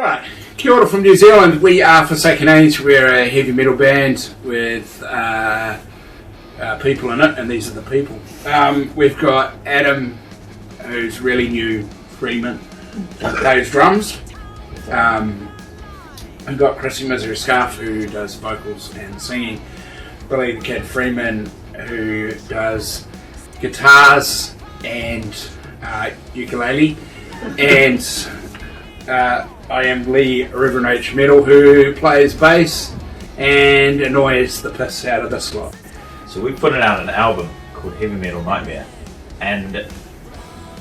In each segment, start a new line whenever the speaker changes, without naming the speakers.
Right, kia ora from New Zealand. We are Forsaken Age. We're a heavy metal band with people in it, and these are the people. We've got Adam, who's really new, Freeman, who plays drums. We've got Chrissy Misery Scarf, who does vocals and singing. Billy the Kid Freeman, who does guitars and ukulele. And I am Lee Reverend H Metal, who plays bass and annoys the piss out of this lot.
So we put out an album called Heavy Metal Nightmare, and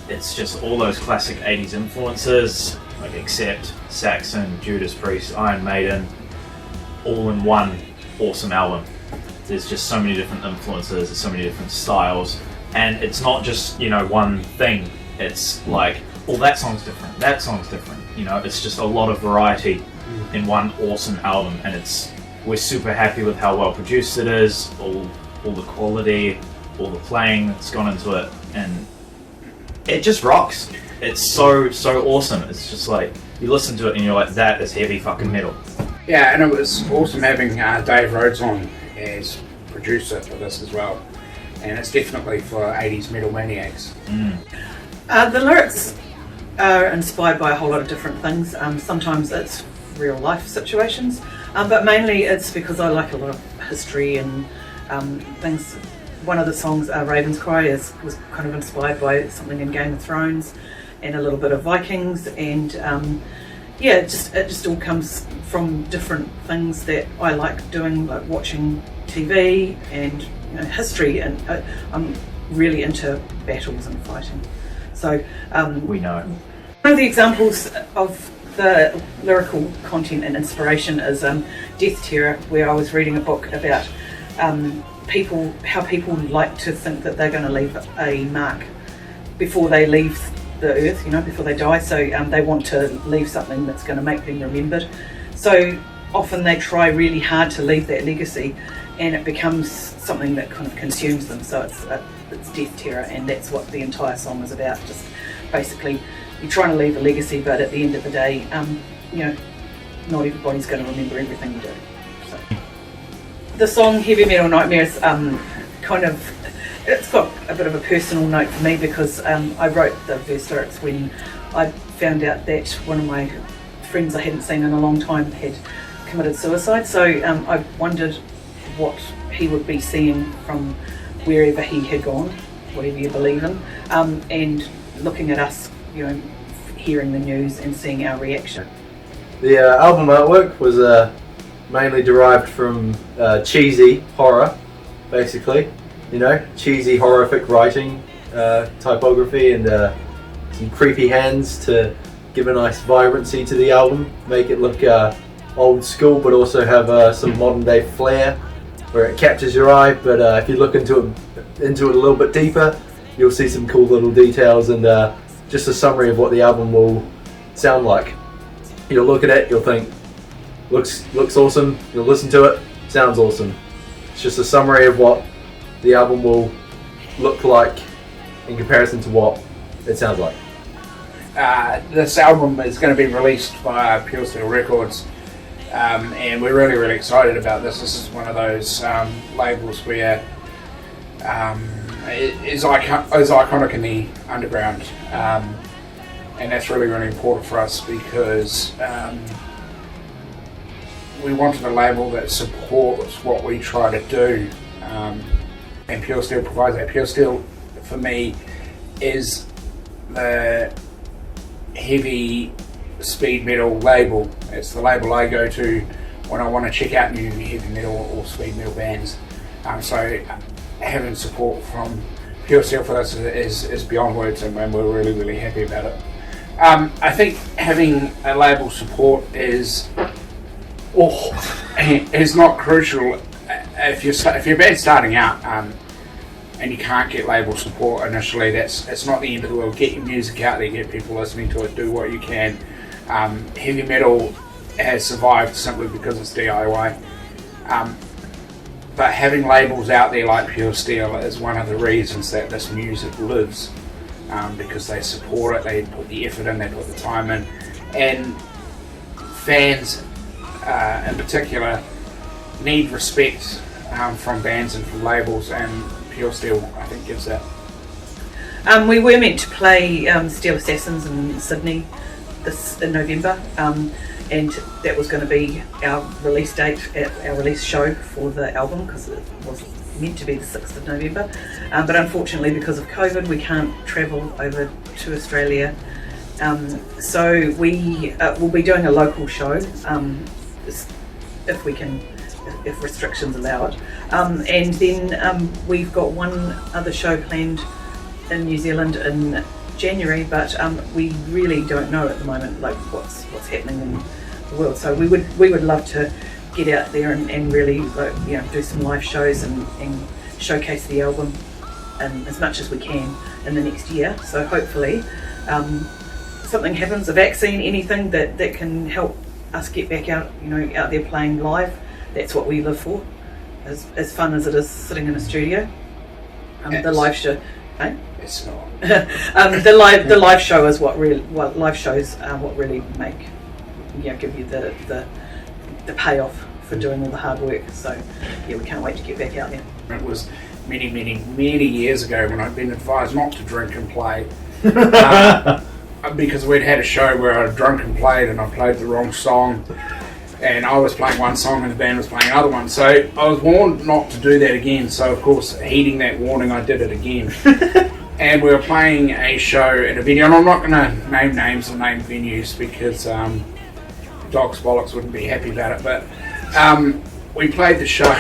it's just all those classic 80s influences, like Accept, Saxon, Judas Priest, Iron Maiden, all in one awesome album. There's just so many different influences, there's so many different styles, and it's not just, one thing. It's like, oh, that song's different, it's just a lot of variety in one awesome album, and we're super happy with how well produced it is, all the quality, all the playing that's gone into it, and it just rocks. It's so awesome. It's just like, you listen to it and you're like, that is heavy fucking metal.
Yeah, and it was awesome having Dave Rhodes on as producer for this as well, and it's definitely for 80s metal maniacs.
The lyrics are inspired by a whole lot of different things. Sometimes it's real life situations, but mainly it's because I like a lot of history and things. One of the songs, Raven's Cry, was kind of inspired by something in Game of Thrones and a little bit of Vikings, and it just all comes from different things that I like doing, like watching TV and history, and I'm really into battles and fighting. So
we know.
One of the examples of the lyrical content and inspiration is Death Terror, where I was reading a book about how people like to think that they're going to leave a mark before they leave the earth, before they die. So they want to leave something that's going to make them remembered. So often they try really hard to leave that legacy, and it becomes something that kind of consumes them. So it's Death Terror, and that's what the entire song is about. Just basically, you're trying to leave a legacy, but at the end of the day, not everybody's going to remember everything you do. So the song Heavy Metal Nightmare is it's got a bit of a personal note for me, because I wrote the verse lyrics when I found out that one of my friends I hadn't seen in a long time had committed suicide. So I wondered what he would be seeing from wherever he had gone, whatever you believe in, and looking at us, hearing the news and seeing our reaction.
The album artwork was mainly derived from cheesy horror, basically. Cheesy horrific writing, typography, and some creepy hands to give a nice vibrancy to the album, make it look old school, but also have some modern day flair, where it captures your eye. But if you look into it a little bit deeper, you'll see some cool little details, and just a summary of what the album will sound like. You'll look at it, you'll think, looks awesome. You'll listen to it, sounds awesome. It's just a summary of what the album will look like in comparison to what it sounds like.
This album is going to be released via Pure Steel Records, and we're really, really excited about this. This is one of those labels where is iconic in the underground, and that's really, really important for us, because we wanted a label that supports what we try to do, and Pure Steel provides that. Pure Steel, for me, is the heavy speed metal label. It's the label I go to when I want to check out new heavy metal or speed metal bands. So having support from Pure Steel for this is beyond words, and we're really, really happy about it. I think having a label support is not crucial if you're a band starting out, and you can't get label support initially. It's not the end of the world. Get your music out there, get people listening to it, do what you can. Heavy metal has survived simply because it's DIY. But having labels out there like Pure Steel is one of the reasons that this music lives, because they support it, they put the effort in, they put the time in, and fans in particular need respect from bands and from labels, and Pure Steel, I think, gives that.
We were meant to play Steel Assassins in Sydney in November, and that was going to be our release date, our release show for the album, because it was meant to be the 6th of November. But unfortunately, because of COVID, we can't travel over to Australia. So we will be doing a local show, if we can, if restrictions allow it. And then we've got one other show planned in New Zealand in January, but we really don't know at the moment, like what's happening in the world. So we would love to get out there and really, like, you know, do some live shows and showcase the album as much as we can in the next year. So hopefully something happens, a vaccine, anything that can help us get back out, you know, out there playing live. That's what we live for. As fun as it is sitting in a studio, the live show. Eh?
It's not.
The live show is live shows are what really make, you know, give you the payoff for doing all the hard work. So yeah, we can't wait to get back out there.
It was many years ago when I'd been advised not to drink and play, because we'd had a show where I drunk and played, and I played the wrong song, and I was playing one song and the band was playing another one. So I was warned not to do that again. So of course, heeding that warning, I did it again. And we were playing a show at a venue, and I'm not going to name names or name venues because Dogs Bollocks wouldn't be happy about it. But we played the show.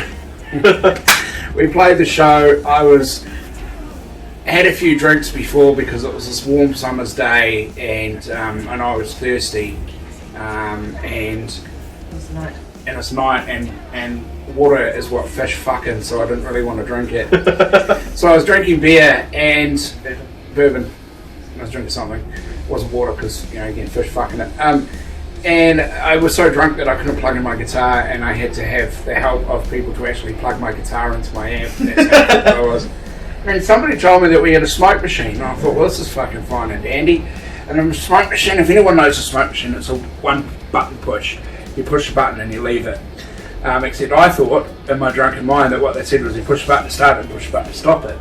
I had a few drinks before because it was this warm summer's day, and I was thirsty, and it's night, and water is what fish fucking, so I didn't really want to drink it. So I was drinking beer and bourbon. I was drinking something. It wasn't water because, you know, again, fish fucking it. And I was so drunk that I couldn't plug in my guitar, and I had to have the help of people to actually plug my guitar into my amp. That's how drunk I was. And somebody told me that we had a smoke machine, and I thought, well, this is fucking fine and dandy. And a smoke machine, if anyone knows a smoke machine, it's a one button push. You push the button and you leave it. Except I thought, in my drunken mind, that what they said was you push the button to start it and push the button to stop it.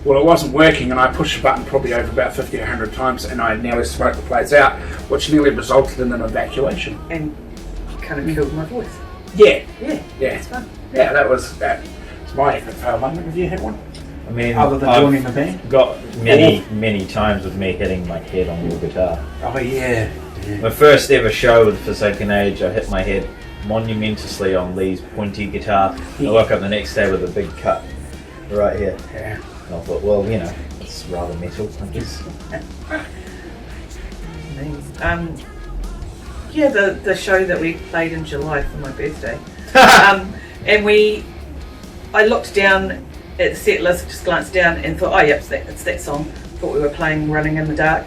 Well, it wasn't working, and I pushed the button probably over about 50 or 100 times, and I nearly smoked the place out, which nearly resulted in an evacuation.
And kind of killed my voice.
Yeah.
Yeah. It's fun.
Yeah, that was my epic fail moment. Have you had one?
I mean,
other than joining the band?
Got many times with me hitting my head on your guitar.
Oh yeah.
My first ever show with Forsaken Age, I hit my head monumentously on Lee's pointy guitar. I woke up the next day with a big cut right here.
Yeah.
And I thought, well, you know, it's rather metal, I guess.
Yeah, the show that we played in July for my birthday, and I looked down at the set list, just glanced down and thought, oh yep, it's that song. Thought we were playing Running in the Dark.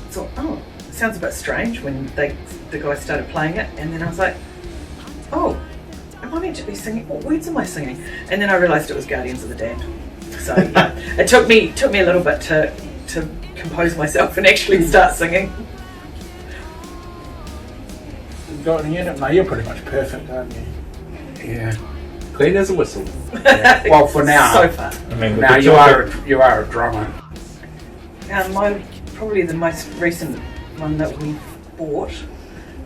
Thought, oh, it sounds a bit strange when the guys started playing it, and then I was like, oh, am I meant to be singing? What words am I singing? And then I realised it was Guardians of the Damned. So yeah, it took me a little bit to compose myself and actually start singing.
Got any in it? No, you're pretty much perfect, aren't you? Yeah.
Clean as a whistle.
Yeah. Well, for now.
So far.
I mean,
now you are a drummer.
Probably the most recent one that we've bought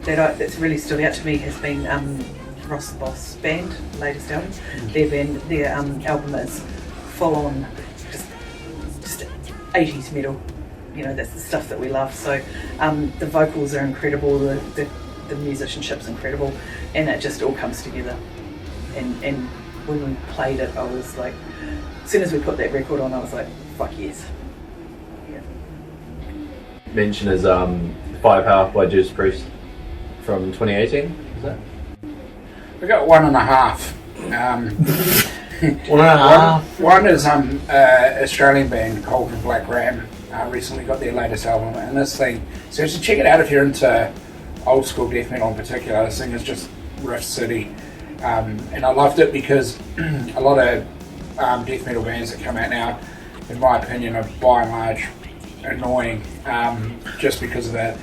that's really stood out to me has been Ross the Boss Band, latest album. Their album is full on just 80s metal. You know, that's the stuff that we love. So the vocals are incredible, the musicianship's incredible, and it just all comes together. And when we played it, I was like, as soon as we put that record on, I was like, fuck yes. Yeah.
Mention is Firepower by Judas Priest from 2018, is that?
We got 1.5.
1.5.
One is Australian band called Black Ram. Recently got their latest album, and this thing, so just check it out if you're into old school death metal in particular. This thing is just riff city, and I loved it because a lot of death metal bands that come out now, in my opinion, are by and large annoying, just because of the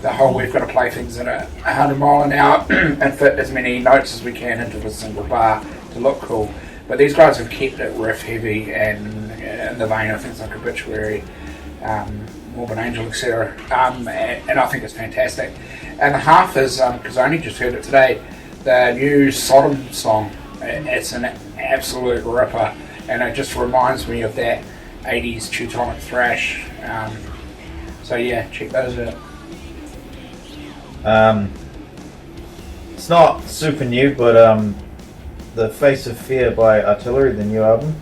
the whole we've got to play things at 100 mile an hour and fit as many notes as we can into a single bar to look cool. But these guys have kept it riff heavy and in the vein of things like Obituary, Morbid Angel, etc. And I think it's fantastic. And the half is, because I only just heard it today, the new Sodom song. It's an absolute ripper, and it just reminds me of that 80s Teutonic thrash. So yeah, check those out.
It's not super new, but The Face of Fear by Artillery, the new album,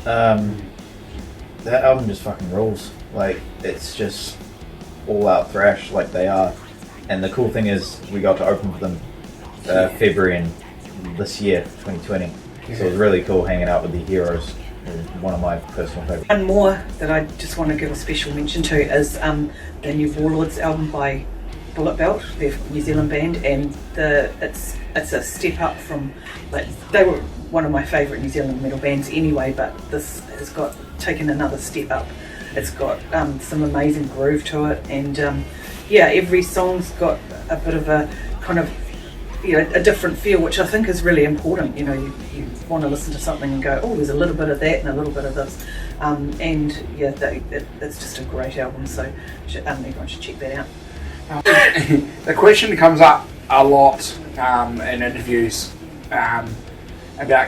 that album just fucking rules. Like, it's just all out thrash like they are. And the cool thing is we got to open for them February in this year, 2020. So it was really cool hanging out with the Heroes. It was one of my personal favourites.
One more that I just want to give a special mention to is the new Warlords album by Bullet Belt, their New Zealand band, and it's a step up from, like, they were one of my favourite New Zealand metal bands anyway, but this has got taken another step up. It's got some amazing groove to it, and every song's got a bit of a kind of, a different feel, which I think is really important. You want to listen to something and go, oh, there's a little bit of that and a little bit of this, it's just a great album. So everyone should check that out.
The question comes up a lot in interviews about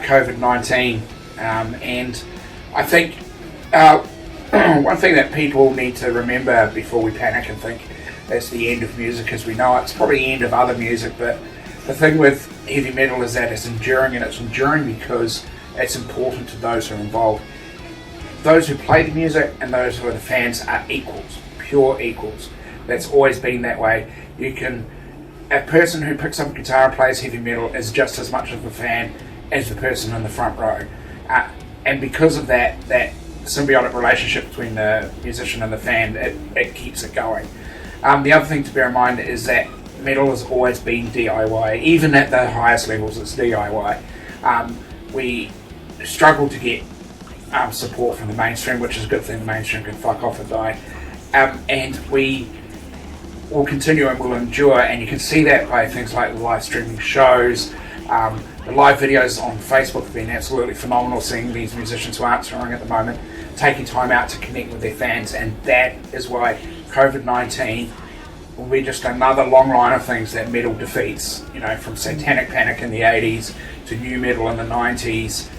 COVID-19, and I think one thing that people need to remember before we panic and think it's the end of music as we know it. It's probably the end of other music, but the thing with heavy metal is that it's enduring, and it's enduring because it's important to those who are involved. Those who play the music and those who are the fans are equals, pure equals. That's always been that way. A person who picks up a guitar and plays heavy metal is just as much of a fan as the person in the front row. And because of that symbiotic relationship between the musician and the fan, it keeps it going. The other thing to bear in mind is that metal has always been DIY. Even at the highest levels, it's DIY. We struggle to get support from the mainstream, which is a good thing. The mainstream can fuck off and die. And we will continue and will endure, and you can see that by things like the live streaming shows. The live videos on Facebook have been absolutely phenomenal, seeing these musicians who aren't touring at the moment taking time out to connect with their fans, and that is why COVID-19 will be just another long line of things that metal defeats, from Satanic Panic in the 80s to new metal in the 90s,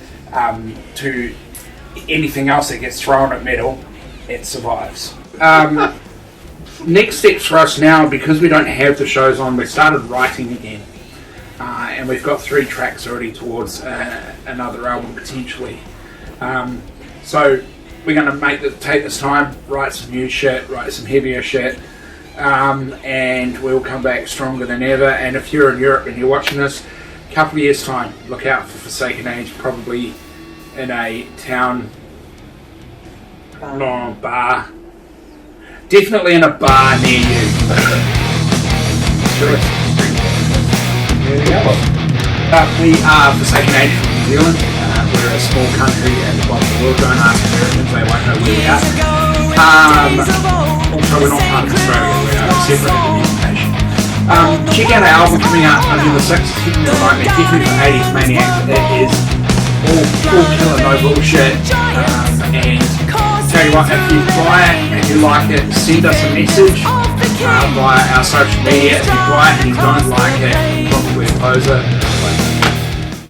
to anything else that gets thrown at metal, it survives. Next steps for us now, because we don't have the shows on, we started writing again, and we've got 3 tracks already towards another album potentially. So we're going to take this time, write some new shit, write some heavier shit, and we'll come back stronger than ever. And if you're in Europe and you're watching this, a couple of years time, look out for Forsaken Age, probably in a town bar. Definitely in a bar near you. Sure. There we go. We are Forsaken Age from New Zealand. We're a small country at the bottom of the world. Don't ask Americans, they won't know where we are. Also, we're not part of Australia, we are separate communication. Check out our album coming out on the 6th. Definitely for 80s Maniacs. It is all killer, no bullshit. And tell you what, if you buy it and you like it, send us a message via our social media. If you buy it and you don't like it, you're probably a poser.